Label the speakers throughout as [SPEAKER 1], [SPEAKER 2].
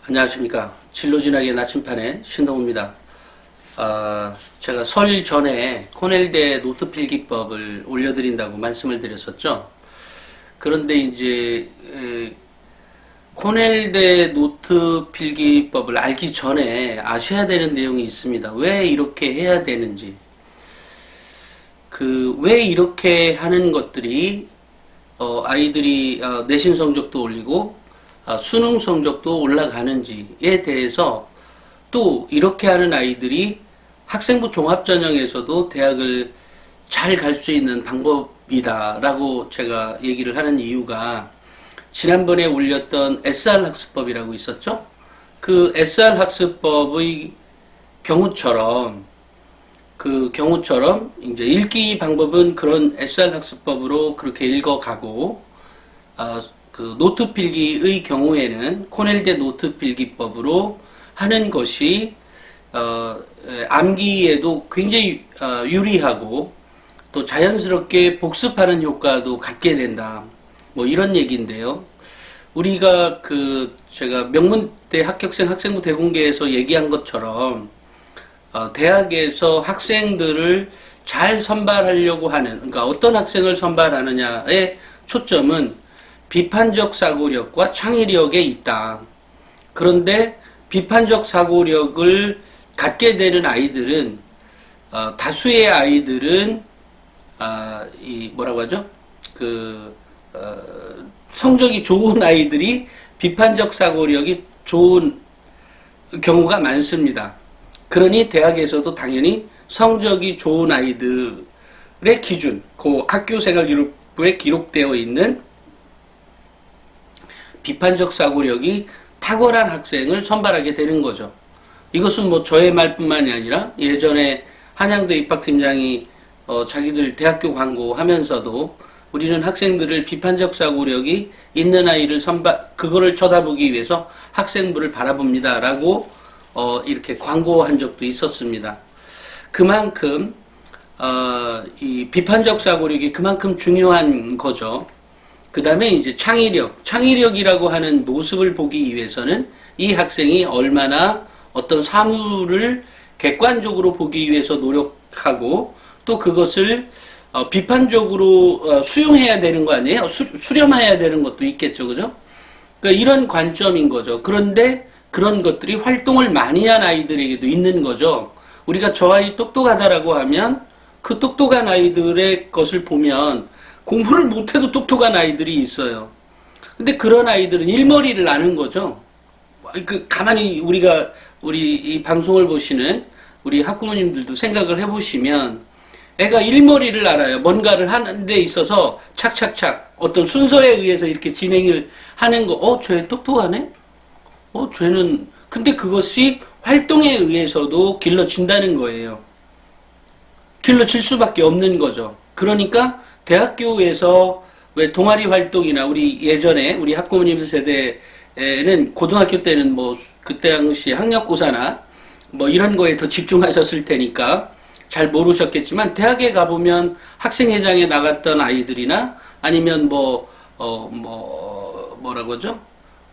[SPEAKER 1] 안녕하십니까. 진로진학의 나침판의 신동우입니다. 제가 설 전에 코넬대 노트 필기법을 올려드린다고 말씀을 드렸었죠. 그런데 이제 코넬대 노트 필기법을 알기 전에 아셔야 되는 내용이 있습니다. 왜 이렇게 해야 되는지, 왜 이렇게 하는 것들이 아이들이 내신 성적도 올리고 수능 성적도 올라가는지에 대해서, 또 이렇게 하는 아이들이 학생부 종합전형에서도 대학을 잘 갈 수 있는 방법이다 라고 제가 얘기를 하는 이유가, 지난번에 올렸던 SR 학습법이라고 있었죠. 그 SR 학습법의 경우처럼 이제 읽기 방법은 그런 SR 학습법으로 그렇게 읽어가고, 그 노트 필기의 경우에는 코넬대 노트 필기법으로 하는 것이 암기에도 굉장히 유리하고 또 자연스럽게 복습하는 효과도 갖게 된다. 뭐 이런 얘기인데요. 우리가 제가 명문대 합격생 학생부 대공개에서 얘기한 것처럼 대학에서 학생들을 잘 선발하려고 하는, 그러니까 어떤 학생을 선발하느냐의 초점은 비판적 사고력과 창의력에 있다. 그런데 비판적 사고력을 갖게 되는 아이들은, 다수의 아이들은 뭐라고 하죠? 성적이 좋은 아이들이 비판적 사고력이 좋은 경우가 많습니다. 그러니 대학에서도 당연히 성적이 좋은 아이들의 기준, 그 학교생활기록부에 기록되어 있는 비판적 사고력이 탁월한 학생을 선발하게 되는 거죠. 이것은 뭐 저의 말뿐만이 아니라 예전에 한양대 입학팀장이 자기들 대학교 광고하면서도 우리는 학생들을 비판적 사고력이 있는 아이를 그거를 쳐다보기 위해서 학생부를 바라봅니다 라고 이렇게 광고한 적도 있었습니다. 그만큼 이 비판적 사고력이 그만큼 중요한 거죠. 그 다음에 이제 창의력이라고 하는 모습을 보기 위해서는 이 학생이 얼마나 어떤 사물을 객관적으로 보기 위해서 노력하고, 또 그것을 비판적으로 수용해야 되는 거 아니에요? 수렴해야 되는 것도 있겠죠, 그죠? 그러니까 이런 관점인 거죠. 그런데 그런 것들이 활동을 많이 한 아이들에게도 있는 거죠. 우리가 저 아이 똑똑하다라고 하면 그 똑똑한 아이들의 것을 보면 공부를 못해도 똑똑한 아이들이 있어요. 근데 그런 아이들은 일머리를 아는 거죠. 가만히 우리 이 방송을 보시는 우리 학부모님들도 생각을 해보시면, 애가 일머리를 알아요. 뭔가를 하는 데 있어서 착착착 어떤 순서에 의해서 이렇게 진행을 하는 거, 쟤 똑똑하네? 쟤는, 근데 그것이 활동에 의해서도 길러진다는 거예요. 길러질 수밖에 없는 거죠. 그러니까 대학교에서 왜 동아리 활동이나, 우리 예전에 우리 학부모님 세대에는 고등학교 때는 뭐 그때 당시 학력고사나 뭐 이런 거에 더 집중하셨을 테니까 잘 모르셨겠지만, 대학에 가보면 학생회장에 나갔던 아이들이나 아니면 뭐라고 하죠?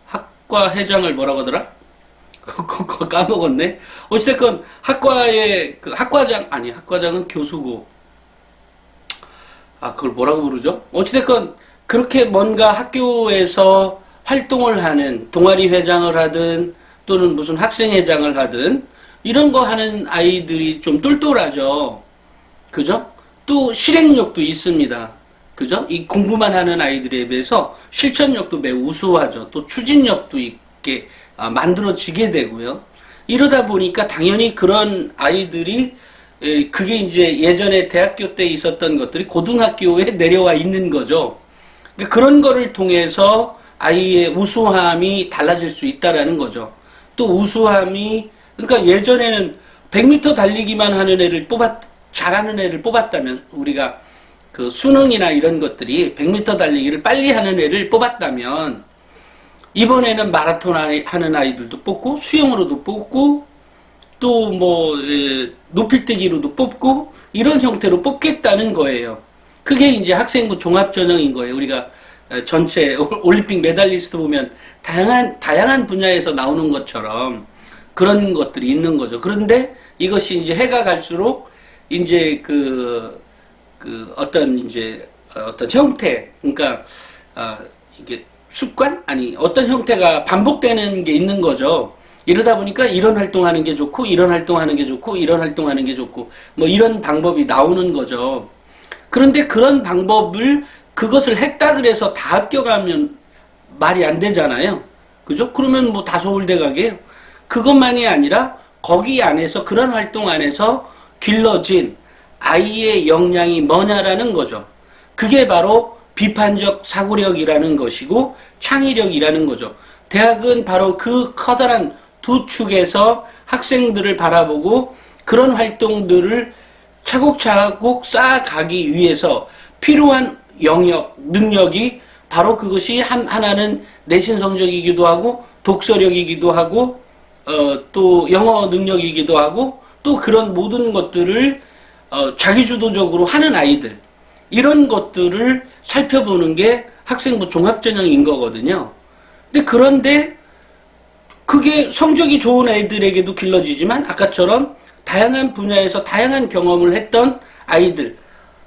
[SPEAKER 1] 학과 회장을 뭐라고 하더라? 그거 까먹었네. 어찌됐건 학과의 학과장은 교수고, 그걸 뭐라고 부르죠? 어찌됐건 그렇게 뭔가 학교에서 활동을 하는, 동아리 회장을 하든 또는 무슨 학생회장을 하든 이런 거 하는 아이들이 좀 똘똘하죠. 그죠? 또 실행력도 있습니다. 그죠? 이 공부만 하는 아이들에 비해서 실천력도 매우 우수하죠. 또 추진력도 있게 만들어지게 되고요. 이러다 보니까 당연히 그런 아이들이, 그게 이제 예전에 대학교 때 있었던 것들이 고등학교에 내려와 있는 거죠. 그러니까 그런 거를 통해서 아이의 우수함이 달라질 수 있다라는 거죠. 또 우수함이, 그러니까 예전에는 100m 달리기만 하는 애를 잘하는 애를 뽑았다면, 우리가 그 수능이나 이런 것들이 100m 달리기를 빨리 하는 애를 뽑았다면, 이번에는 마라톤 하는 아이들도 뽑고, 수영으로도 뽑고, 또 높이뛰기로도 뽑고, 이런 형태로 뽑겠다는 거예요. 그게 이제 학생부 종합전형인 거예요. 우리가 전체 올림픽 메달리스트 보면 다양한 분야에서 나오는 것처럼 그런 것들이 있는 거죠. 그런데 이것이 이제 해가 갈수록 이제 어떤 형태, 그러니까 이게 습관? 아니, 어떤 형태가 반복되는 게 있는 거죠. 이러다 보니까 이런 활동하는 게 좋고, 이런 활동하는 게 좋고, 이런 활동하는 게 좋고, 뭐 이런 방법이 나오는 거죠. 그런데 그런 방법을 그것을 했다 그래서 다 합격하면 말이 안 되잖아요. 그죠? 그러면 뭐 다 서울대 가게요. 그것만이 아니라 거기 안에서, 그런 활동 안에서 길러진 아이의 역량이 뭐냐라는 거죠. 그게 바로 비판적 사고력이라는 것이고 창의력이라는 거죠. 대학은 바로 그 커다란 두 축에서 학생들을 바라보고 그런 활동들을 차곡차곡 쌓아가기 위해서 필요한 영역, 능력이 바로 그것이 하나는 내신 성적이기도 하고 독서력이기도 하고 또 영어 능력이기도 하고 또 그런 모든 것들을 자기주도적으로 하는 아이들, 이런 것들을 살펴보는 게 학생부 종합전형인 거거든요. 그런데 그게 성적이 좋은 애들에게도 길러지지만 아까처럼 다양한 분야에서 다양한 경험을 했던 아이들,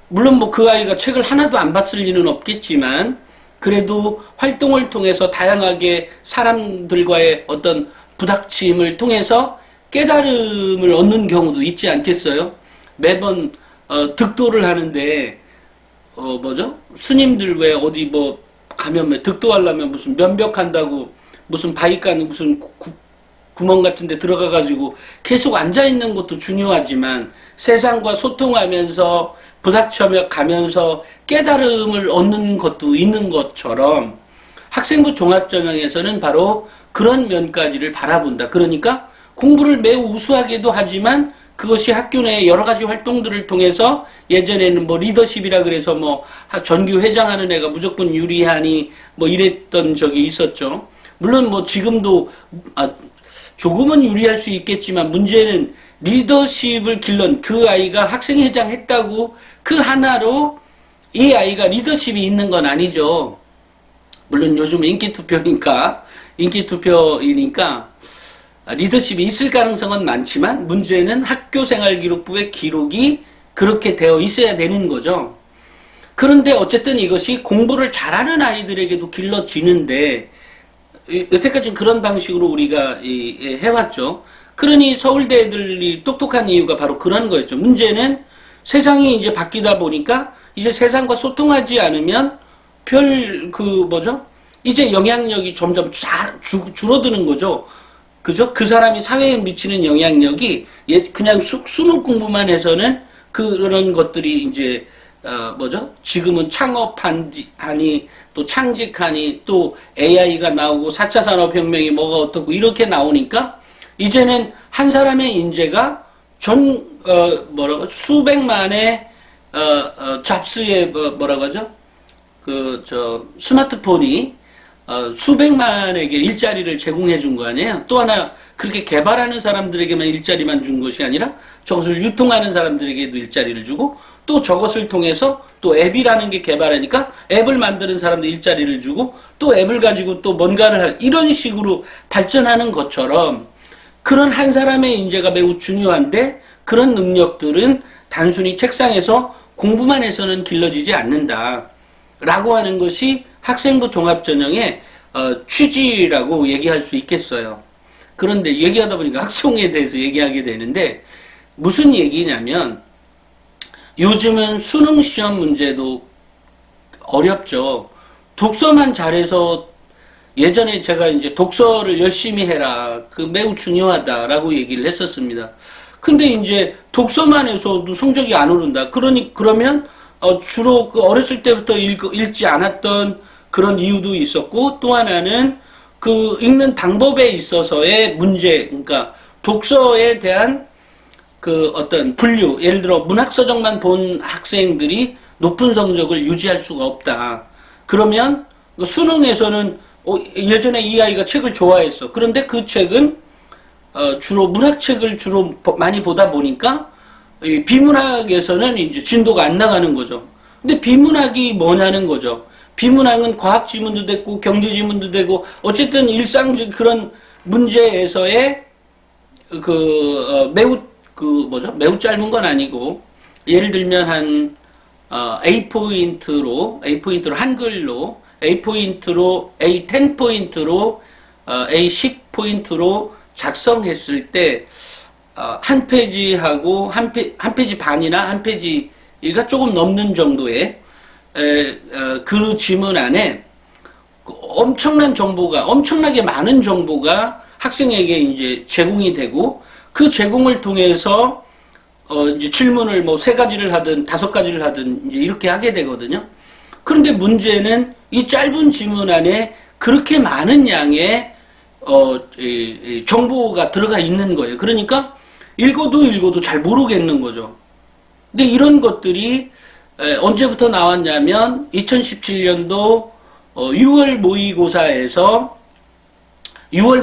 [SPEAKER 1] 물론 뭐 그 아이가 책을 하나도 안 봤을 리는 없겠지만 그래도 활동을 통해서 다양하게 사람들과의 어떤 부닥침을 통해서 깨달음을 얻는 경우도 있지 않겠어요? 매번 득도를 하는데 스님들 왜 어디 뭐 가면 득도하려면 무슨 면벽한다고 무슨 바위간 무슨 구멍 같은 데 들어가 가지고 계속 앉아 있는 것도 중요하지만 세상과 소통하면서 부닥쳐 가면서 깨달음을 얻는 것도 있는 것처럼 학생부 종합전형에서는 바로 그런 면까지를 바라본다. 그러니까 공부를 매우 우수하게도 하지만 그것이 학교 내 여러 가지 활동들을 통해서 예전에는 뭐 리더십이라 그래서 뭐 전교 회장하는 애가 무조건 유리하니 뭐 이랬던 적이 있었죠. 물론 뭐 지금도 조금은 유리할 수 있겠지만 문제는 리더십을 길른 그 아이가 학생회장 했다고 그 하나로 이 아이가 리더십이 있는 건 아니죠. 물론 요즘 인기투표이니까 리더십이 있을 가능성은 많지만 문제는 학교생활기록부의 기록이 그렇게 되어 있어야 되는 거죠. 그런데 어쨌든 이것이 공부를 잘하는 아이들에게도 길러지는데 여태까지는 그런 방식으로 우리가 해왔죠. 그러니 서울대 애들이 똑똑한 이유가 바로 그런 거였죠. 문제는 세상이 이제 바뀌다 보니까 이제 세상과 소통하지 않으면 이제 영향력이 점점 줄어드는 거죠. 그죠? 그 사람이 사회에 미치는 영향력이 그냥 수능 공부만 해서는 그런 것들이 이제 지금은 창업하니 또 창직하니 또 AI가 나오고 4차 산업혁명이 뭐가 어떻고 이렇게 나오니까 이제는 한 사람의 인재가 수백만의 잡스의 스마트폰이 수백만에게 일자리를 제공해 준 거 아니에요? 또 하나 그렇게 개발하는 사람들에게만 일자리만 준 것이 아니라 저것을 유통하는 사람들에게도 일자리를 주고 또 저것을 통해서 또 앱이라는 게 개발하니까 앱을 만드는 사람들 일자리를 주고 또 앱을 가지고 또 뭔가를 이런 식으로 발전하는 것처럼 그런 한 사람의 인재가 매우 중요한데 그런 능력들은 단순히 책상에서 공부만 해서는 길러지지 않는다 라고 하는 것이 학생부 종합전형의 취지라고 얘기할 수 있겠어요. 그런데 얘기하다 보니까 학송에 대해서 얘기하게 되는데 무슨 얘기냐면 요즘은 수능 시험 문제도 어렵죠. 독서만 잘해서 예전에 제가 이제 독서를 열심히 해라. 그 매우 중요하다라고 얘기를 했었습니다. 근데 이제 독서만 해서도 성적이 안 오른다. 그러면 주로 그 어렸을 때부터 읽지 않았던 그런 이유도 있었고 또 하나는 그 읽는 방법에 있어서의 문제, 그러니까 독서에 대한 그 어떤 분류, 예를 들어 문학서적만 본 학생들이 높은 성적을 유지할 수가 없다. 그러면 수능에서는 예전에 이 아이가 책을 좋아했어. 그런데 그 책은 주로 문학책을 주로 많이 보다 보니까 비문학에서는 이제 진도가 안 나가는 거죠. 근데 비문학이 뭐냐는 거죠. 비문학은 과학 지문도 되고 경제 지문도 되고 어쨌든 일상적 그런 문제에서의 매우 짧은 건 아니고 예를 들면 한 A 포인트로 한글로 A10포인트로 A10포인트로 작성했을 때 한 페이지하고 한 페이지 반이나 한 페이지가 조금 넘는 정도의 그 지문 안에 엄청나게 많은 정보가 학생에게 이제 제공이 되고 그 제공을 통해서 이제 질문을 뭐 3가지를 하든 5가지를 하든 이제 이렇게 하게 되거든요. 그런데 문제는 이 짧은 지문 안에 그렇게 많은 양의 정보가 들어가 있는 거예요. 그러니까 읽어도 잘 모르겠는 거죠. 근데 이런 것들이 언제부터 나왔냐면 2017년도 6월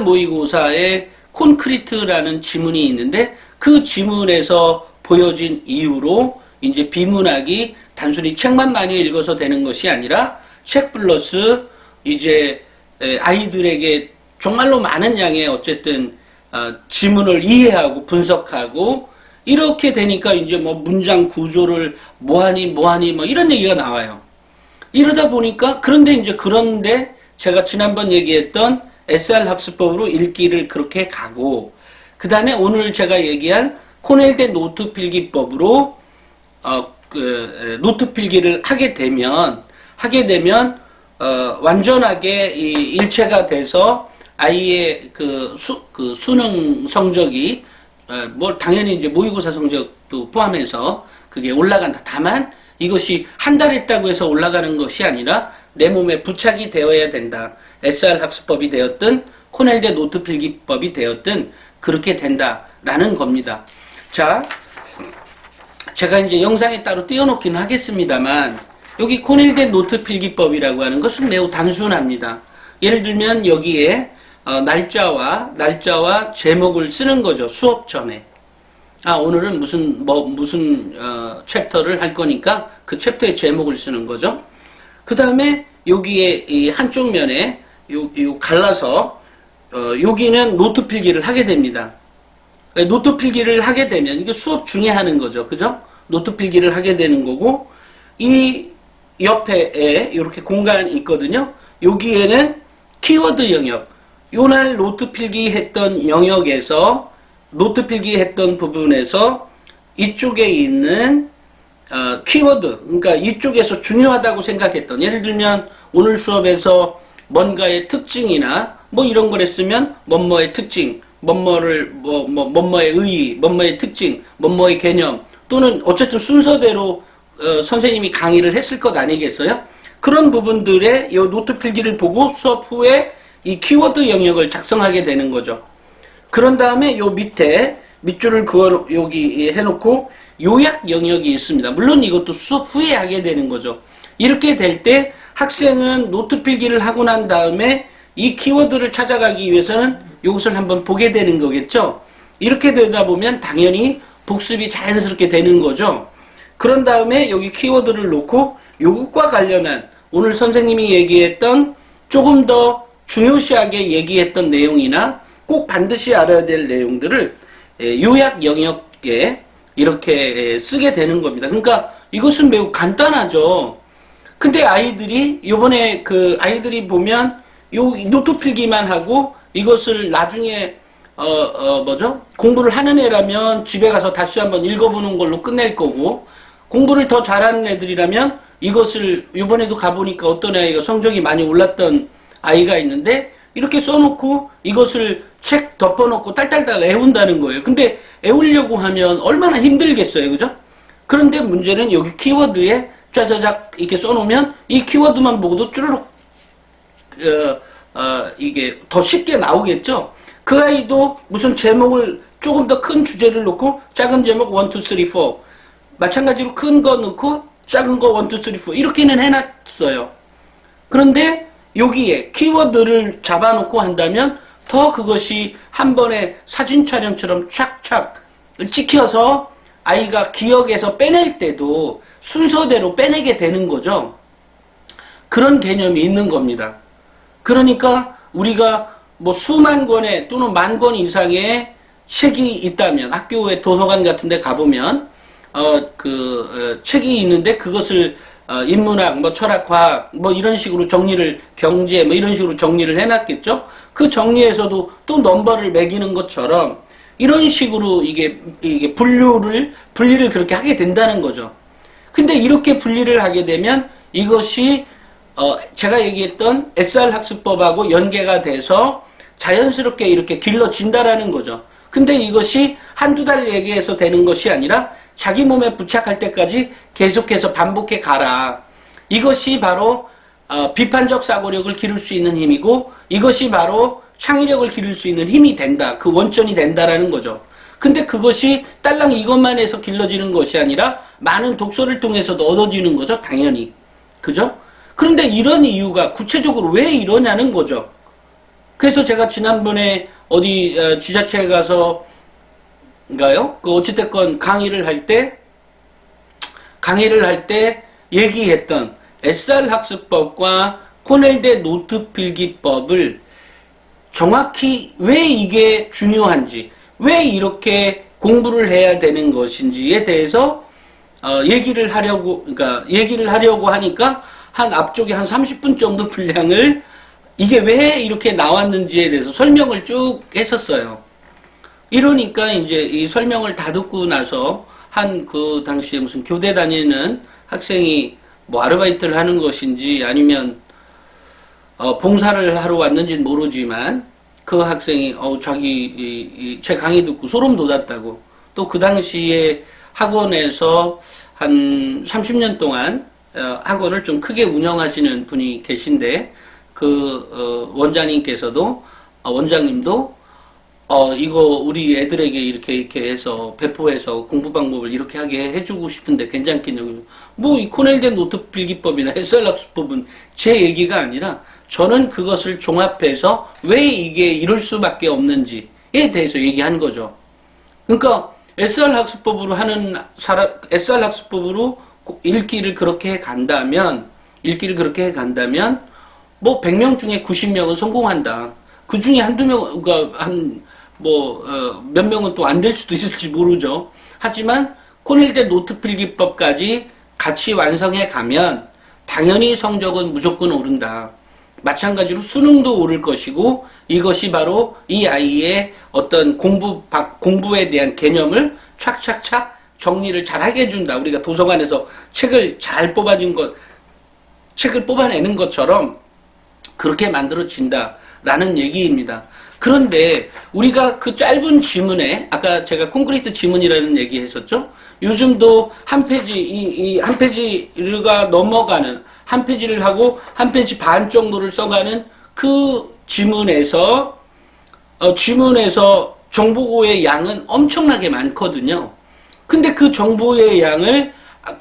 [SPEAKER 1] 모의고사에 콘크리트라는 지문이 있는데 그 지문에서 보여진 이유로 이제 비문학이 단순히 책만 많이 읽어서 되는 것이 아니라 책 플러스 이제 아이들에게 정말로 많은 양의 어쨌든 지문을 이해하고 분석하고 이렇게 되니까 이제 뭐 문장 구조를 뭐하니 뭐 이런 얘기가 나와요. 이러다 보니까 그런데 제가 지난번 얘기했던 SR 학습법으로 읽기를 그렇게 가고 그 다음에 오늘 제가 얘기한 코넬대 노트 필기법으로 노트 필기를 하게 되면 완전하게 일체가 돼서 아이의 수능 성적이 뭐 당연히 이제 모의고사 성적도 포함해서 그게 올라간다. 다만 이것이 한 달 했다고 해서 올라가는 것이 아니라 내 몸에 부착이 되어야 된다. SR 학습법이 되었든 코넬대 노트 필기법이 되었든 그렇게 된다라는 겁니다. 자, 제가 이제 영상에 따로 띄워놓기는 하겠습니다만 여기 코넬대 노트 필기법이라고 하는 것은 매우 단순합니다. 예를 들면 여기에 날짜와 제목을 쓰는 거죠. 수업 전에. 오늘은 무슨 챕터를 할 거니까 그 챕터의 제목을 쓰는 거죠. 그 다음에 여기에 이 한쪽 면에 요 갈라서 여기는 노트 필기를 하게 됩니다. 노트 필기를 하게 되면 이게 수업 중에 하는 거죠. 그죠? 노트 필기를 하게 되는 거고 이 옆에 이렇게 공간이 있거든요. 여기에는 키워드 영역, 요날 노트 필기했던 영역에서 노트 필기했던 부분에서 이쪽에 있는 키워드, 그러니까 이쪽에서 중요하다고 생각했던, 예를 들면 오늘 수업에서 뭔가의 특징이나 뭐 이런 걸 했으면 뭐뭐의 특징, 뭐뭐의 의의, 뭐뭐의 특징, 뭐뭐의 개념, 또는 어쨌든 순서대로 선생님이 강의를 했을 것 아니겠어요? 그런 부분들의 이 노트 필기를 보고 수업 후에 이 키워드 영역을 작성하게 되는 거죠. 그런 다음에 요 밑줄을 여기 해놓고 요약 영역이 있습니다. 물론 이것도 수업 후에 하게 되는 거죠. 이렇게 될 때 학생은 노트 필기를 하고 난 다음에 이 키워드를 찾아가기 위해서는 이것을 한번 보게 되는 거겠죠. 이렇게 되다 보면 당연히 복습이 자연스럽게 되는 거죠. 그런 다음에 여기 키워드를 놓고 요것과 관련한 오늘 선생님이 얘기했던 조금 더 중요시하게 얘기했던 내용이나 꼭 반드시 알아야 될 내용들을 요약 영역에 이렇게 쓰게 되는 겁니다. 그러니까 이것은 매우 간단하죠. 근데 아이들이 요번에 아이들이 보면 요 노트 필기만 하고 이것을 나중에 공부를 하는 애라면 집에 가서 다시 한번 읽어보는 걸로 끝낼 거고, 공부를 더 잘하는 애들이라면 이것을 요번에도 가보니까 어떤 아이가 성적이 많이 올랐던 아이가 있는데 이렇게 써놓고 이것을 책 덮어놓고 딸딸딸 애운다는 거예요. 근데 애우려고 하면 얼마나 힘들겠어요. 그죠? 그런데 문제는 여기 키워드에 짜자작 이렇게 써놓으면 이 키워드만 보고도 쭈르륵 이게 더 쉽게 나오겠죠. 그 아이도 무슨 제목을 조금 더 큰 주제를 놓고 작은 제목 1, 2, 3, 4 마찬가지로 큰 거 넣고 작은 거 1, 2, 3, 4 이렇게는 해놨어요. 그런데 여기에 키워드를 잡아놓고 한다면 더 그것이 한 번에 사진 촬영처럼 착착 찍혀서 아이가 기억에서 빼낼 때도 순서대로 빼내게 되는 거죠. 그런 개념이 있는 겁니다. 그러니까 우리가 뭐 수만 권의 또는 만 권 이상의 책이 있다면 학교의 도서관 같은 데 가보면 책이 있는데 그것을 인문학, 뭐 철학, 과학 뭐 이런 식으로 정리를 경제 뭐 이런 식으로 정리를 해놨겠죠. 그 정리에서도 또 넘버를 매기는 것처럼 이런 식으로 이게 분리를 그렇게 하게 된다는 거죠. 근데 이렇게 분리를 하게 되면 이것이 제가 얘기했던 SR 학습법하고 연계가 돼서 자연스럽게 이렇게 길러진다라는 거죠. 근데 이것이 한두 달 얘기해서 되는 것이 아니라 자기 몸에 부착할 때까지 계속해서 반복해 가라. 이것이 바로 비판적 사고력을 기를 수 있는 힘이고 이것이 바로 창의력을 기를 수 있는 힘이 된다. 그 원천이 된다라는 거죠. 근데 그것이 딸랑 이것만 해서 길러지는 것이 아니라 많은 독서를 통해서도 얻어지는 거죠. 당연히. 그죠? 그런데 이런 이유가 구체적으로 왜 이러냐는 거죠. 그래서 제가 지난번에 어디 지자체에 가서인가요? 어찌됐건 강의를 할 때 얘기했던 SR 학습법과 코넬대 노트 필기법을 정확히 왜 이게 중요한지, 왜 이렇게 공부를 해야 되는 것인지에 대해서 얘기를 하려고 하니까 한 앞쪽에 한 30분 정도 분량을 이게 왜 이렇게 나왔는지에 대해서 설명을 쭉 했었어요. 이러니까 이제 이 설명을 다 듣고 나서 한 그 당시에 무슨 교대 다니는 학생이 뭐 아르바이트를 하는 것인지 아니면 봉사를 하러 왔는지는 모르지만 그 학생이 자기 제 강의 듣고 소름 돋았다고. 또 그 당시에 학원에서 한 30년 동안 학원을 좀 크게 운영하시는 분이 계신데 그 원장님도 이거 우리 애들에게 이렇게 해서 배포해서 공부 방법을 이렇게 하게 해주고 싶은데 괜찮겠냐고. 뭐 이 코넬대 노트 필기법이나 SR 학습법은 제 얘기가 아니라 저는 그것을 종합해서 왜 이게 이럴 수밖에 없는지에 대해서 얘기한 거죠. 그러니까 SR 학습법으로 읽기를 그렇게 해 간다면 뭐 100명 중에 90명은 성공한다. 그 중에 한두 명, 그러니까 몇 명은 또 안 될 수도 있을지 모르죠. 하지만 코넬대 노트 필기법까지 같이 완성해 가면 당연히 성적은 무조건 오른다. 마찬가지로 수능도 오를 것이고 이것이 바로 이 아이의 어떤 공부에 대한 개념을 착착착 정리를 잘 하게 해준다. 우리가 도서관에서 책을 뽑아내는 것처럼 그렇게 만들어진다라는 얘기입니다. 그런데 우리가 그 짧은 지문에 아까 제가 콘크리트 지문이라는 얘기 했었죠. 요즘도 한 페이지가 넘어가는 한 페이지를 하고 한 페이지 반 정도를 써가는 그 지문에서 정보의 양은 엄청나게 많거든요. 근데 그 정보의 양을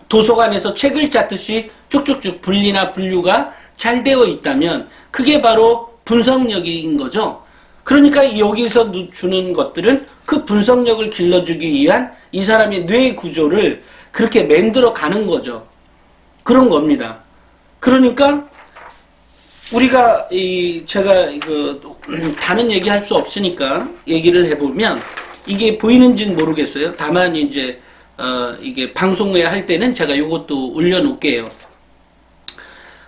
[SPEAKER 1] 도서관에서 책을 짰듯이 쭉쭉쭉 분리나 분류가 잘 되어 있다면 그게 바로 분석력인 거죠. 그러니까 여기서 주는 것들은 그 분석력을 길러주기 위한 이 사람의 뇌 구조를 그렇게 만들어 가는 거죠. 그런 겁니다. 그러니까 우리가 제가 다른 얘기할 수 없으니까 얘기를 해보면 이게 보이는지는 모르겠어요. 다만 이제 이게 방송에 할 때는 제가 이것도 올려놓을게요.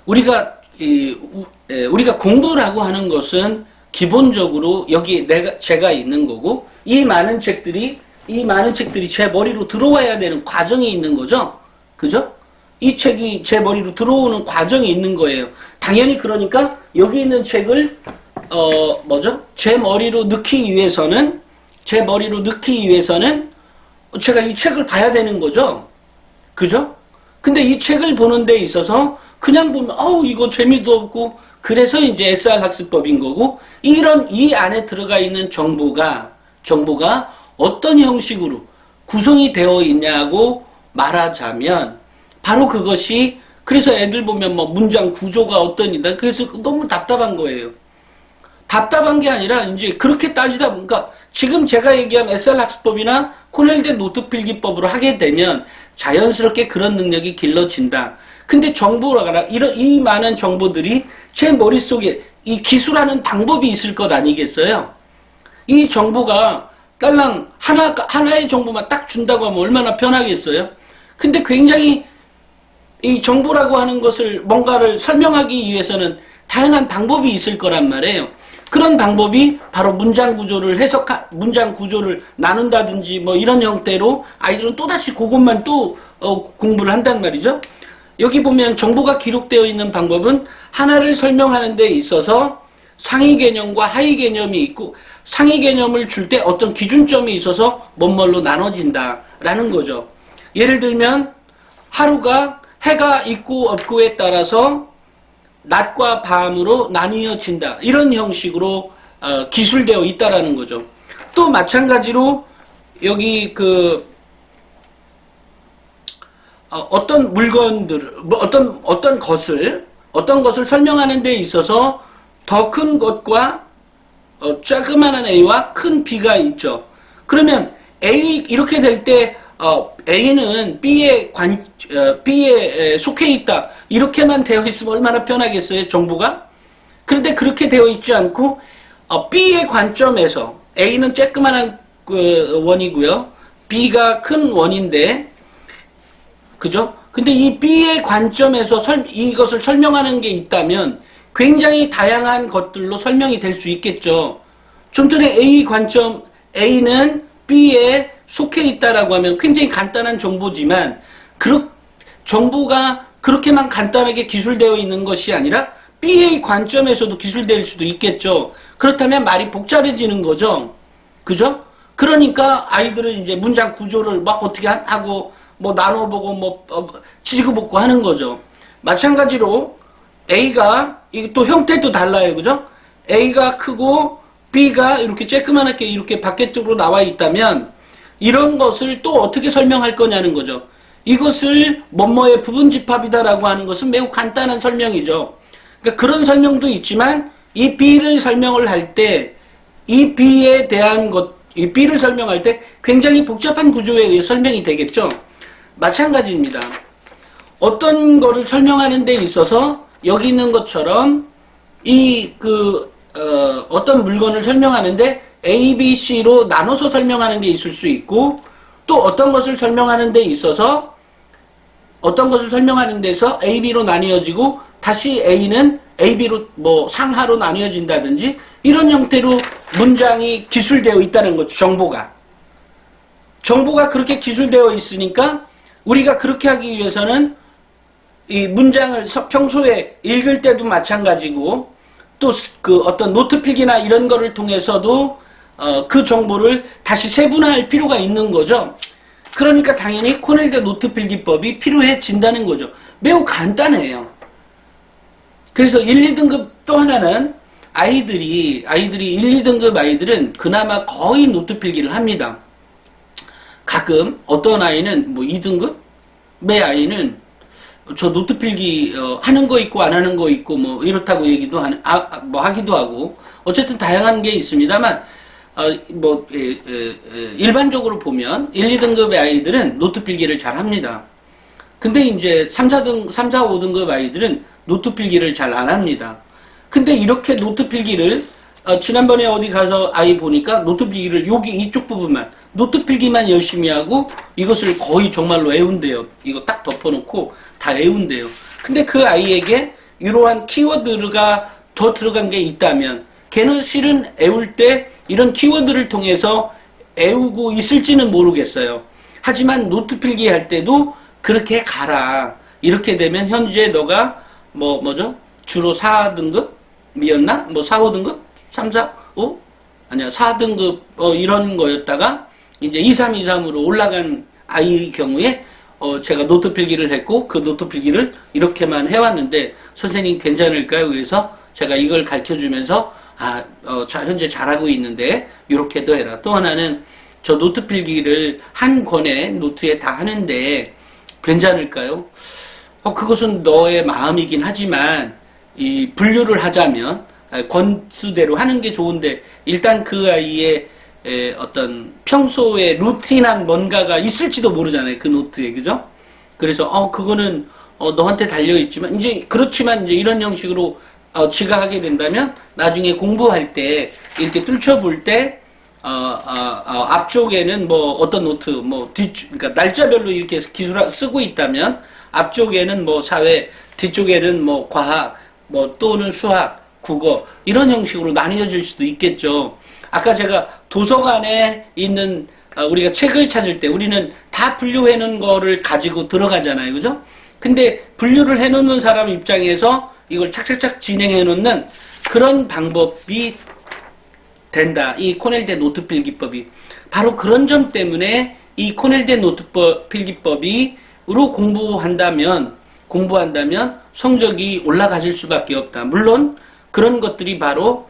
[SPEAKER 1] 우리가 공부라고 하는 것은 기본적으로 여기 제가 있는 거고 이 많은 책들이 제 머리로 들어와야 되는 과정이 있는 거죠. 그죠? 이 책이 제 머리로 들어오는 과정이 있는 거예요. 당연히 그러니까 여기 있는 책을 제 머리로 넣기 위해서는 제가 이 책을 봐야 되는 거죠. 그죠? 근데 이 책을 보는 데 있어서 그냥 보면 이거 재미도 없고 그래서 이제 SR 학습법인 거고 이 안에 들어가 있는 정보가 어떤 형식으로 구성이 되어 있냐고 말하자면 바로 그것이 그래서 애들 보면 뭐 문장 구조가 어떠니다. 그래서 너무 답답한 거예요. 답답한 게 아니라 이제 그렇게 따지다 보니까 지금 제가 얘기한 SR 학습법이나 코넬대 노트 필기법으로 하게 되면 자연스럽게 그런 능력이 길러진다. 근데 정보라 이 많은 정보들이 제 머릿속에 이 기술하는 방법이 있을 것 아니겠어요? 이 정보가 딸랑 하나의 정보만 딱 준다고 하면 얼마나 편하겠어요? 근데 굉장히 이 정보라고 하는 것을 뭔가를 설명하기 위해서는 다양한 방법이 있을 거란 말이에요. 그런 방법이 바로 문장 구조를 나눈다든지 뭐 이런 형태로 아이들은 또다시 그것만 또 공부를 한단 말이죠. 여기 보면 정보가 기록되어 있는 방법은 하나를 설명하는 데 있어서 상위 개념과 하위 개념이 있고 상위 개념을 줄 때 어떤 기준점이 있어서 뭔뭘로 나눠진다라는 거죠. 예를 들면 하루가 해가 있고 없고에 따라서 낮과 밤으로 나뉘어진다. 이런 형식으로 기술되어 있다라는 거죠. 또 마찬가지로 여기 어떤 물건들, 어떤 것을 설명하는 데 있어서 더 큰 것과 조그마한 A와 큰 B가 있죠. 그러면 A 이렇게 될 때 A는 B에 속해 있다. 이렇게만 되어 있으면 얼마나 편하겠어요, 정보가? 그런데 그렇게 되어 있지 않고 B의 관점에서 A는 조그마한 원이고요. B가 큰 원인데, 그죠? 근데 이 B의 관점에서 이것을 설명하는 게 있다면 굉장히 다양한 것들로 설명이 될 수 있겠죠. 좀 전에 A 관점, A는 B에 속해 있다라고 하면 굉장히 간단한 정보지만 정보가 그렇게만 간단하게 기술되어 있는 것이 아니라 B의 관점에서도 기술될 수도 있겠죠. 그렇다면 말이 복잡해지는 거죠. 그죠? 그러니까 아이들은 이제 문장 구조를 막 어떻게 하고 뭐 나눠보고 뭐 치고받고 하는 거죠. 마찬가지로 A가 또 형태도 달라요. 그죠? A가 크고 B가 이렇게 쬐끄만하게 이렇게 바깥쪽으로 나와 있다면 이런 것을 또 어떻게 설명할 거냐는 거죠. 이것을 뭐뭐의 부분집합이다라고 하는 것은 매우 간단한 설명이죠. 그러니까 그런 설명도 있지만 이 B를 설명을 할 때 이 B에 대한 이 B를 설명할 때 굉장히 복잡한 구조에 의해 설명이 되겠죠. 마찬가지입니다. 어떤 거를 설명하는 데 있어서 여기 있는 것처럼 어떤 물건을 설명하는데 A, B, C로 나눠서 설명하는 게 있을 수 있고 또 어떤 것을 설명하는 데 있어서 어떤 것을 설명하는 데서 A, B로 나뉘어지고 다시 A는 A, B로 뭐 상하로 나뉘어진다든지 이런 형태로 문장이 기술되어 있다는 거죠. 정보가 그렇게 기술되어 있으니까 우리가 그렇게 하기 위해서는 이 문장을 평소에 읽을 때도 마찬가지고 또 어떤 노트 필기나 이런 거를 통해서도 그 정보를 다시 세분화할 필요가 있는 거죠. 그러니까 당연히 코넬대 노트 필기법이 필요해진다는 거죠. 매우 간단해요. 그래서 1, 2등급 또 하나는 아이들이 1, 2등급 아이들은 그나마 거의 노트 필기를 합니다. 가끔 어떤 아이는 뭐 2등급의 아이는 저 노트 필기 하는 거 있고 안 하는 거 있고 뭐 이렇다고 얘기도 하기도 하고 어쨌든 다양한 게 있습니다만 일반적으로 보면 1, 2등급의 아이들은 노트 필기를 잘 합니다. 근데 이제 3, 4, 5등급 아이들은 노트 필기를 잘 안 합니다. 근데 이렇게 노트 필기를 지난번에 어디 가서 아이 보니까 노트 필기를 이쪽 부분만 노트 필기만 열심히 하고 이것을 거의 정말로 애운대요. 이거 딱 덮어놓고 다 애운대요. 근데 그 아이에게 이러한 키워드가 더 들어간 게 있다면 걔는 실은 애울 때 이런 키워드를 통해서 애우고 있을지는 모르겠어요. 하지만 노트 필기 할 때도 그렇게 가라. 이렇게 되면 현재 너가 주로 4등급이었나? 4, 5등급? 3, 4, 5? 아니야, 4등급 이런 거였다가 이제 2, 3, 2, 3으로 올라간 아이의 경우에 제가 노트 필기를 했고 그 노트 필기를 이렇게만 해왔는데 선생님 괜찮을까요? 그래서 제가 이걸 가르쳐주면서 현재 잘하고 있는데 이렇게도 해라. 또 하나는 저 노트 필기를 한 권의 노트에 다 하는데 괜찮을까요? 그것은 너의 마음이긴 하지만 이 분류를 하자면 권수대로 하는 게 좋은데 일단 그 아이의 어떤 평소에 루틴한 뭔가가 있을지도 모르잖아요. 그 노트에. 그죠? 그래서 그거는 너한테 달려있지만, 그렇지만 이제 이런 형식으로, 지가 하게 된다면, 나중에 공부할 때, 이렇게 뚫쳐볼 때, 앞쪽에는 뭐 어떤 노트, 그러니까 날짜별로 이렇게 기술 쓰고 있다면, 앞쪽에는 뭐 사회, 뒤쪽에는 뭐 과학, 또는 수학, 국어, 이런 형식으로 나뉘어질 수도 있겠죠. 아까 제가 도서관에 있는, 우리가 책을 찾을 때 우리는 다 분류해 놓은 거를 가지고 들어가잖아요. 그죠? 근데 분류를 해 놓는 사람 입장에서 이걸 착착착 진행해 놓는 그런 방법이 된다. 이 코넬대 노트 필기법이. 바로 그런 점 때문에 이 코넬대 노트 필기법으로 공부한다면 성적이 올라가질 수밖에 없다. 물론 그런 것들이 바로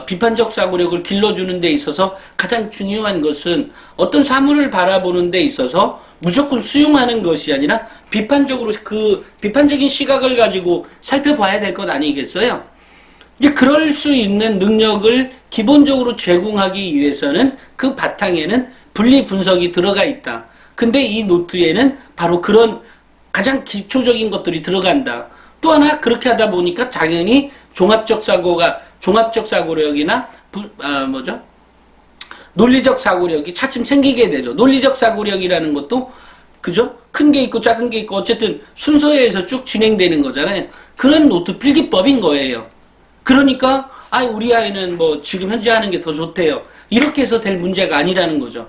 [SPEAKER 1] 비판적 사고력을 길러주는 데 있어서 가장 중요한 것은 어떤 사물을 바라보는 데 있어서 무조건 수용하는 것이 아니라 비판적으로 그 비판적인 시각을 가지고 살펴봐야 될 것 아니겠어요? 이제 그럴 수 있는 능력을 기본적으로 제공하기 위해서는 그 바탕에는 분리 분석이 들어가 있다. 근데 이 노트에는 바로 그런 가장 기초적인 것들이 들어간다. 또 하나 그렇게 하다 보니까 당연히 종합적 사고력이나 논리적 사고력이 차츰 생기게 되죠. 논리적 사고력이라는 것도 그죠? 큰 게 있고 작은 게 있고 어쨌든 순서에서 쭉 진행되는 거잖아요. 그런 노트 필기법인 거예요. 그러니까 우리 아이는 뭐 지금 현재 하는 게 더 좋대요. 이렇게 해서 될 문제가 아니라는 거죠.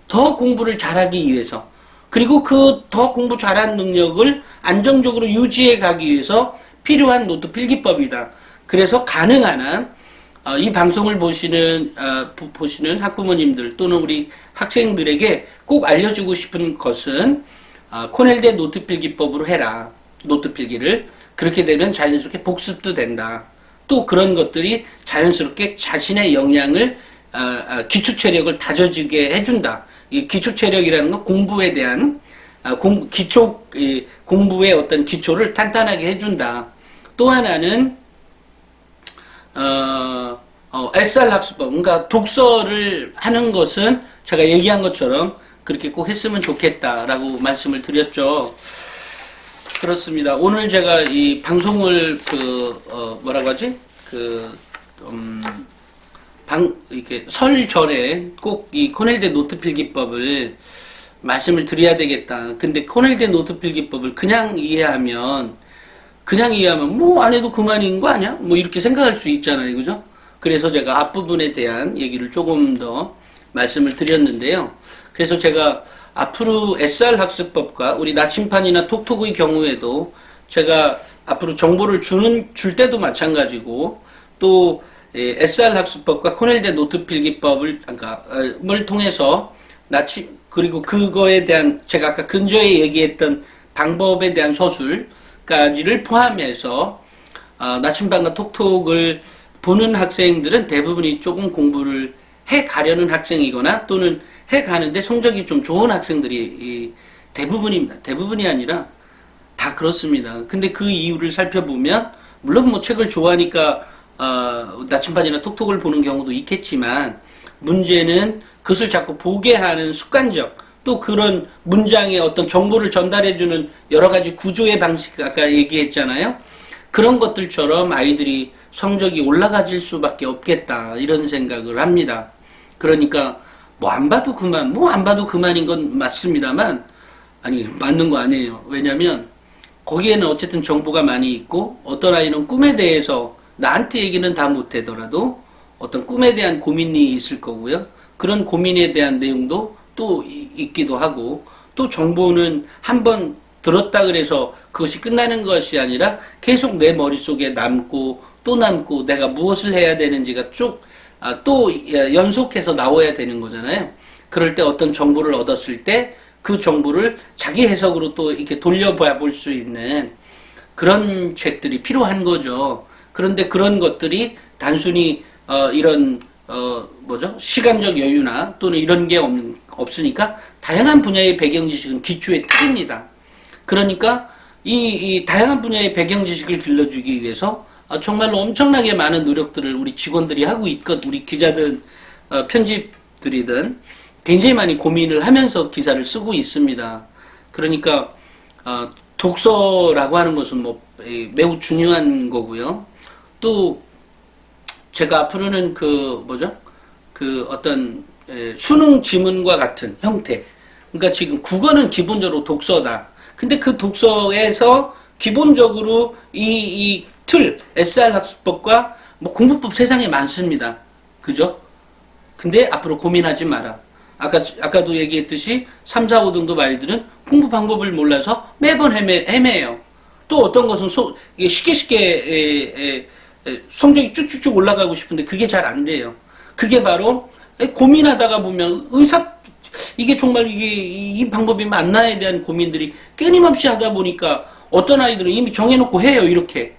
[SPEAKER 1] 더 공부를 잘하기 위해서 그리고 그 더 공부 잘한 능력을 안정적으로 유지해 가기 위해서 필요한 노트 필기법이다. 그래서 가능한 한 이 방송을 보시는 학부모님들 또는 우리 학생들에게 꼭 알려주고 싶은 것은 코넬대 노트 필기법으로 해라. 노트 필기를. 그렇게 되면 자연스럽게 복습도 된다. 또 그런 것들이 자연스럽게 자신의 역량을 기초 체력을 다져지게 해준다. 이 기초 체력이라는 건 공부에 대한 공부의 어떤 기초를 탄탄하게 해준다. 또 하나는 SR 학습법, 그러니까 독서를 하는 것은 제가 얘기한 것처럼 그렇게 꼭 했으면 좋겠다라고 말씀을 드렸죠. 그렇습니다. 오늘 제가 이 방송을 이렇게 설 전에 꼭 이 코넬대 노트 필기법을 말씀을 드려야 되겠다. 근데 코넬대 노트 필기법을 그냥 이해하면 뭐 안 해도 그만인 거 아니야? 뭐 이렇게 생각할 수 있잖아요. 그죠? 그래서 제가 앞부분에 대한 얘기를 조금 더 말씀을 드렸는데요. 그래서 제가 앞으로 SR 학습법과 우리 나침판이나 톡톡의 경우에도 제가 앞으로 정보를 줄 때도 마찬가지고 또 SR 학습법과 코넬대 노트 필기법을 통해서 그리고 그거에 대한 제가 아까 근저에 얘기했던 방법에 대한 서술까지를 포함해서 나침반과 톡톡을 보는 학생들은 대부분이 조금 공부를 해 가려는 학생이거나 또는 해 가는데 성적이 좀 좋은 학생들이 대부분입니다. 대부분이 아니라 다 그렇습니다. 근데 그 이유를 살펴보면 물론 뭐 책을 좋아하니까 나침반이나 톡톡을 보는 경우도 있겠지만 문제는 그것을 자꾸 보게 하는 습관적 또 그런 문장의 어떤 정보를 전달해주는 여러 가지 구조의 방식 아까 얘기했잖아요. 그런 것들처럼 아이들이 성적이 올라가질 수밖에 없겠다 이런 생각을 합니다. 그러니까 안 봐도 그만인 건 맞습니다만 맞는 거 아니에요. 왜냐하면 거기에는 어쨌든 정보가 많이 있고 어떤 아이는 꿈에 대해서 나한테 얘기는 다 못하더라도 어떤 꿈에 대한 고민이 있을 거고요. 그런 고민에 대한 내용도 또 있기도 하고 또 정보는 한번 들었다 그래서 그것이 끝나는 것이 아니라 계속 내 머릿속에 남고 또 남고 내가 무엇을 해야 되는지가 또 연속해서 나와야 되는 거잖아요. 그럴 때 어떤 정보를 얻었을 때 그 정보를 자기 해석으로 또 이렇게 돌려볼 수 있는 그런 책들이 필요한 거죠. 그런데 그런 것들이 단순히 이런 시간적 여유나 또는 이런 게 없으니까 다양한 분야의 배경 지식은 기초에 틀립니다. 그러니까 이 다양한 분야의 배경 지식을 길러주기 위해서 정말로 엄청나게 많은 노력들을 우리 직원들이 하고 있거든. 우리 기자든 편집들이든 굉장히 많이 고민을 하면서 기사를 쓰고 있습니다. 그러니까 독서라고 하는 것은 뭐 매우 중요한 거고요. 또 제가 앞으로는 그 뭐죠? 그 어떤 수능 지문과 같은 형태. 그러니까 지금 국어는 기본적으로 독서다. 근데 그 독서에서 기본적으로 이 틀, SR 학습법과 뭐 공부법 세상에 많습니다. 그죠? 근데 앞으로 고민하지 마라. 아까도 얘기했듯이 3, 4, 5등급 아이들은 공부 방법을 몰라서 매번 헤매요. 또 어떤 것은 이게 쉽게 성적이 쭉쭉쭉 올라가고 싶은데 그게 잘 안 돼요. 그게 바로 고민하다가 보면 이게 정말 이 방법이 맞나에 대한 고민들이 끊임없이 하다 보니까 어떤 아이들은 이미 정해놓고 해요, 이렇게.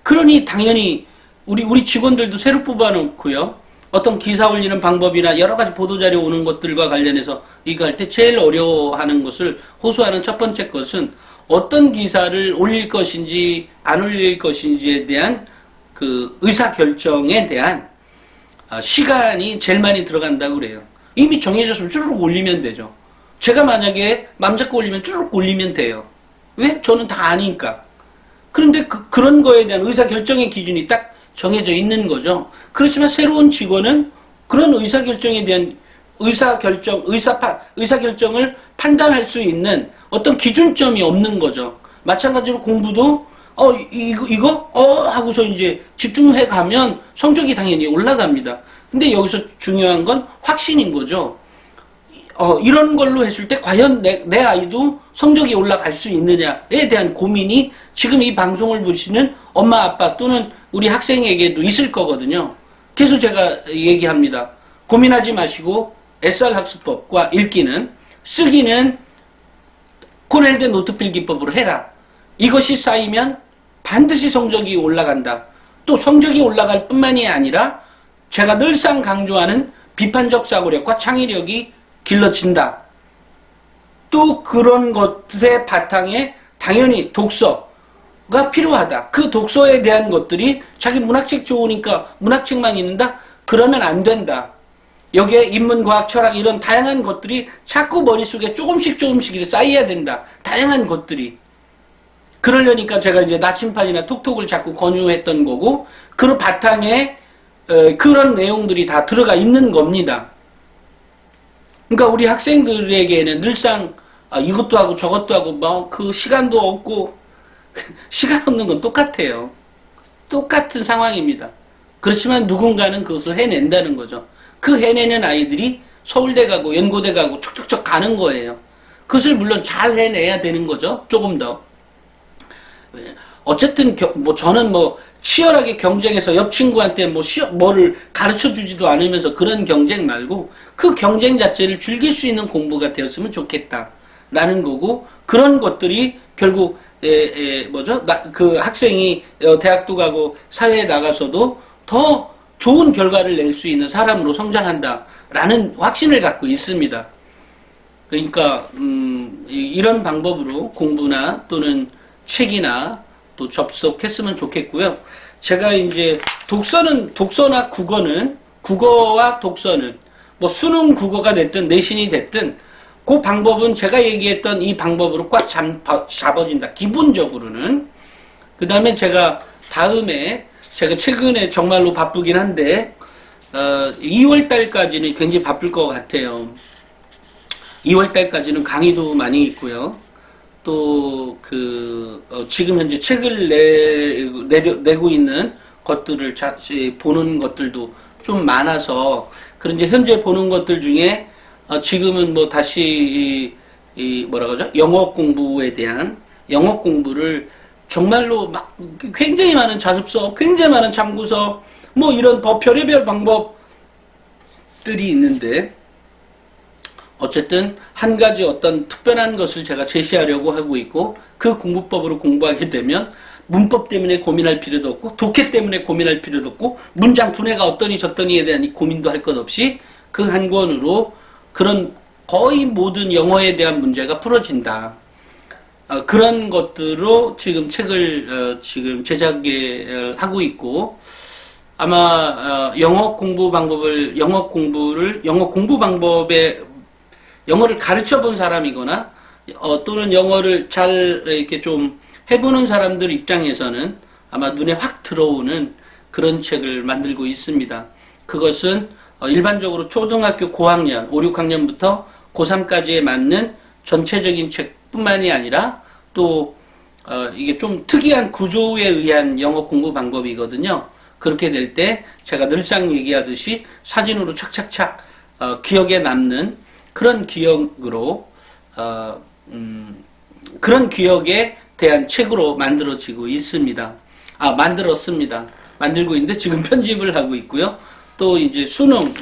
[SPEAKER 1] 그러니 당연히 우리 직원들도 새로 뽑아놓고요. 어떤 기사 올리는 방법이나 여러 가지 보도자료 오는 것들과 관련해서 이거 할 때 제일 어려워하는 것을 호소하는 첫 번째 것은 어떤 기사를 올릴 것인지 안 올릴 것인지에 대한 그 의사결정에 대한 시간이 제일 많이 들어간다고 그래요. 이미 정해졌으면 쭈르륵 올리면 되죠. 제가 만약에 맘 잡고 올리면 쭈르륵 올리면 돼요. 왜? 저는 다 아니까. 그런데 그런 거에 대한 의사결정의 기준이 딱 정해져 있는 거죠. 그렇지만 새로운 직원은 그런 의사결정에 대한 의사결정을 판단할 수 있는 어떤 기준점이 없는 거죠. 마찬가지로 공부도 이거 하고서 이제 집중해 가면 성적이 당연히 올라갑니다. 근데 여기서 중요한 건 확신인 거죠. 이런 걸로 했을 때 과연 내 아이도 성적이 올라갈 수 있느냐에 대한 고민이 지금 이 방송을 보시는 엄마 아빠 또는 우리 학생에게도 있을 거거든요. 그래서 제가 얘기합니다. 고민하지 마시고 SR 학습법과 읽기는, 쓰기는 코넬대 노트필기법으로 해라. 이것이 쌓이면 반드시 성적이 올라간다. 또 성적이 올라갈 뿐만이 아니라 제가 늘상 강조하는 비판적 사고력과 창의력이 길러진다. 또 그런 것의 바탕에 당연히 독서가 필요하다. 그 독서에 대한 것들이 자기 문학책 좋으니까 문학책만 읽는다? 그러면 안 된다. 여기에 인문, 과학, 철학 이런 다양한 것들이 자꾸 머릿속에 조금씩 쌓여야 된다. 다양한 것들이. 그러려니까 제가 이제 나침판이나 톡톡을 자꾸 권유했던 거고 그 바탕에 그런 내용들이 다 들어가 있는 겁니다. 그러니까 우리 학생들에게는 늘상 이것도 하고 저것도 하고 뭐 그 시간도 없고 시간 없는 건 똑같아요. 똑같은 상황입니다. 그렇지만 누군가는 그것을 해낸다는 거죠. 그 해내는 아이들이 서울대 가고 연고대 가고 촉촉촉 가는 거예요. 그것을 물론 잘 해내야 되는 거죠. 조금 더. 어쨌든 저는 치열하게 경쟁해서 옆 친구한테 뭐를 가르쳐 주지도 않으면서 그런 경쟁 말고 그 경쟁 자체를 즐길 수 있는 공부가 되었으면 좋겠다라는 거고, 그런 것들이 결국 그 학생이 대학도 가고 사회에 나가서도 더 좋은 결과를 낼 수 있는 사람으로 성장한다라는 확신을 갖고 있습니다. 그러니까 이런 방법으로 공부나 또는 책이나 또 접속했으면 좋겠고요. 제가 이제 독서나 국어와 독서는 수능 국어가 됐든 내신이 됐든 그 방법은 제가 얘기했던 이 방법으로 꽉 잡아진다. 기본적으로는. 그 다음에 제가 최근에 정말로 바쁘긴 한데 2월 달까지는 굉장히 바쁠 것 같아요. 2월 달까지는 강의도 많이 있고요. 또 지금 현재 책을 내고 있는 것들을 보는 것들도 좀 많아서, 그런 이제 현재 보는 것들 중에 지금은 다시 영어 공부에 대한 영어 공부를 정말로 굉장히 많은 자습서, 굉장히 많은 참고서, 이런 별의별 방법들이 있는데, 어쨌든 한 가지 어떤 특별한 것을 제가 제시하려고 하고 있고, 그 공부법으로 공부하게 되면 문법 때문에 고민할 필요도 없고, 독해 때문에 고민할 필요도 없고, 문장 분해가 어떠니 저떠니에 대한 고민도 할 것 없이 그 한 권으로 그런 거의 모든 영어에 대한 문제가 풀어진다. 그런 것들로 지금 책을 지금 제작을 하고 있고, 아마 영어 공부 방법에 영어를 가르쳐 본 사람이거나 또는 영어를 잘 이렇게 좀 해보는 사람들 입장에서는 아마 눈에 확 들어오는 그런 책을 만들고 있습니다. 그것은 일반적으로 초등학교 고학년, 5, 6학년부터 고3까지에 맞는 전체적인 책뿐만이 아니라 또 이게 좀 특이한 구조에 의한 영어 공부 방법이거든요. 그렇게 될 때 제가 늘상 얘기하듯이 사진으로 착착착 기억에 남는 그런 기억으로 그런 기억에 대한 책으로 만들어지고 있습니다. 만들었습니다. 만들고 있는데 지금 편집을 하고 있고요. 또 이제 수능,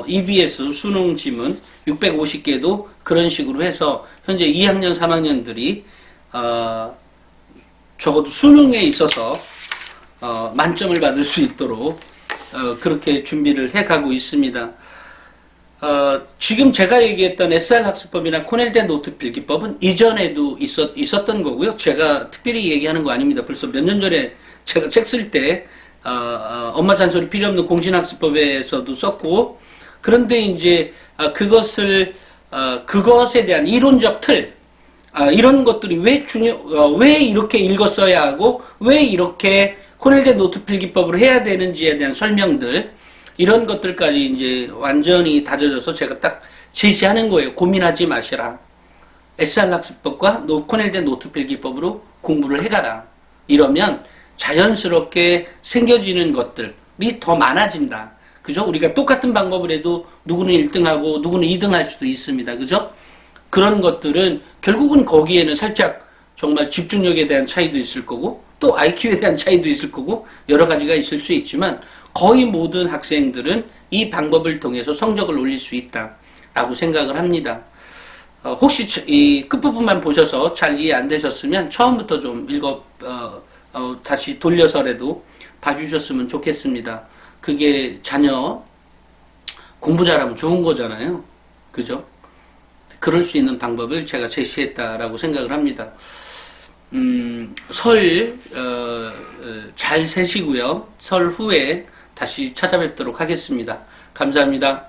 [SPEAKER 1] EBS 수능 지문 650개도 그런 식으로 해서 현재 2학년, 3학년들이 적어도 수능에 있어서 만점을 받을 수 있도록 그렇게 준비를 해가고 있습니다. 지금 제가 얘기했던 SR 학습법이나 코넬대 노트 필기법은 이전에도 있었던 거고요. 제가 특별히 얘기하는 거 아닙니다. 벌써 몇 년 전에 제가 책 쓸 때 엄마 잔소리 필요 없는 공신학습법에서도 썼고, 그런데 이제 그것에 대한 이론적 틀, 이런 것들이 왜 이렇게 읽었어야 하고 왜 이렇게 코넬대 노트 필기법으로 해야 되는지에 대한 설명들, 이런 것들까지 이제 완전히 다져져서 제가 딱 제시하는 거예요. 고민하지 마시라. SR 학습법과 코넬대 노트 필기법으로 공부를 해가라. 이러면 자연스럽게 생겨지는 것들이 더 많아진다. 그죠? 우리가 똑같은 방법을 해도 누구는 1등하고 누구는 2등할 수도 있습니다. 그죠? 그런 것들은 결국은 거기에는 살짝 정말 집중력에 대한 차이도 있을 거고 또 IQ에 대한 차이도 있을 거고 여러 가지가 있을 수 있지만 거의 모든 학생들은 이 방법을 통해서 성적을 올릴 수 있다라고 생각을 합니다. 혹시 이 끝부분만 보셔서 잘 이해 안 되셨으면 처음부터 좀 다시 돌려서라도 봐주셨으면 좋겠습니다. 그게 자녀 공부 잘하면 좋은 거잖아요. 그죠? 그럴 수 있는 방법을 제가 제시했다라고 생각을 합니다. 설 잘 세시고요. 설 후에 다시 찾아뵙도록 하겠습니다. 감사합니다.